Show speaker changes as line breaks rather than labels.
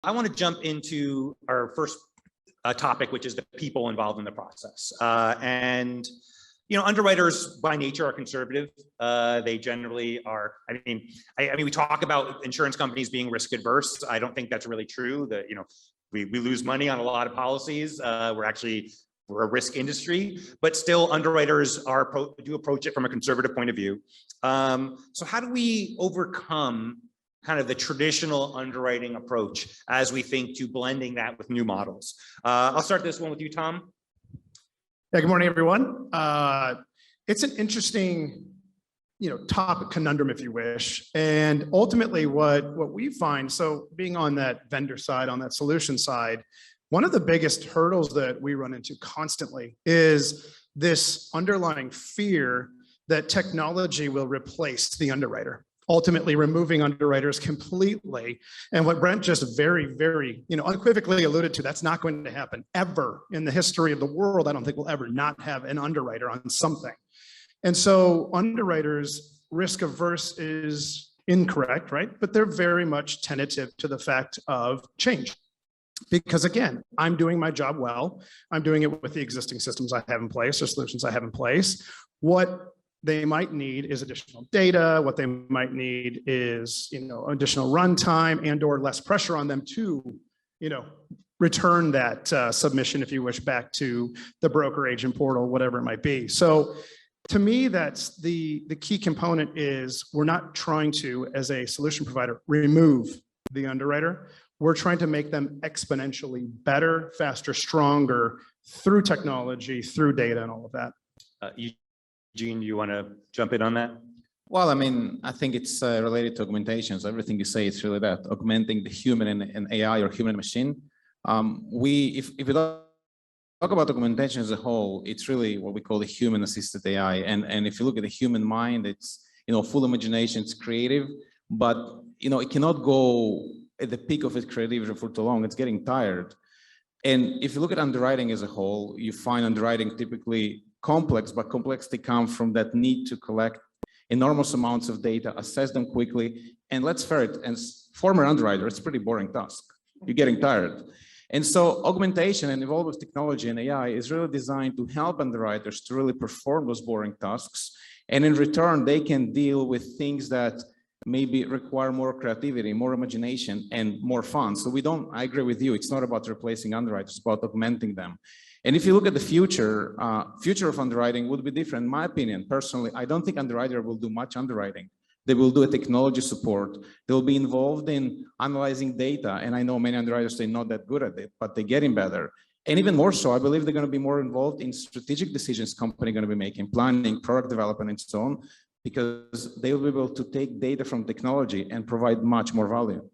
I want to jump into our first topic, which is the people involved in the process. And underwriters by nature are conservative. They generally are. I mean, we talk about insurance companies being risk adverse. I don't think that's really true. That we lose money on a lot of policies. We're a risk industry, but still underwriters do approach it from a conservative point of view. So how do we overcome kind of the traditional underwriting approach as we think to blending that with new models? I'll start this one with you, Tom.
Yeah, good morning, everyone. It's an interesting, topic conundrum, if you wish. And ultimately what we find, so being on that vendor side, on that solution side, one of the biggest hurdles that we run into constantly is this underlying fear that technology will replace the underwriter, ultimately removing underwriters completely. And what Brent just very, very, unequivocally alluded to, that's not going to happen ever in the history of the world. I don't think we'll ever not have an underwriter on something. And so underwriters, risk averse is incorrect, right? But they're very much tentative to the fact of change. Because again, I'm doing my job well. I'm doing it with the existing systems I have in place or solutions I have in place. What they might need is additional data. What they might need is, additional runtime and or less pressure on them to, return that submission, if you wish, back to the broker agent portal, whatever it might be. So to me, that's the key component is we're not trying to, as a solution provider, remove the underwriter. We're trying to make them exponentially better, faster, stronger through technology, through data and all of that.
Eugene, do you want to jump in on that?
Well, I think it's related to augmentation. So everything you say is really about augmenting the human and AI or human machine. If we talk about augmentation as a whole, it's really what we call the human-assisted AI. And if you look at the human mind, it's full imagination, it's creative, but it cannot go at the peak of its creativity for too long. It's getting tired. And if you look at underwriting as a whole, you find underwriting typically complex, but complexity comes from that need to collect enormous amounts of data, assess them quickly, and let's fair it. And former underwriter, it's a pretty boring task. You're getting tired. And so augmentation and evolve with technology and AI is really designed to help underwriters to really perform those boring tasks. And in return, they can deal with things that maybe require more creativity, more imagination, and more fun. So I agree with you, it's not about replacing underwriters, it's about augmenting them. And if you look at the future of underwriting would be different. In my opinion, personally, I don't think underwriter will do much underwriting. They will do a technology support. They'll be involved in analyzing data. And I know many underwriters, they're not that good at it, but they're getting better. And even more so, I believe they're going to be more involved in strategic decisions company going to be making, planning, product development, and so on, because they will be able to take data from technology and provide much more value.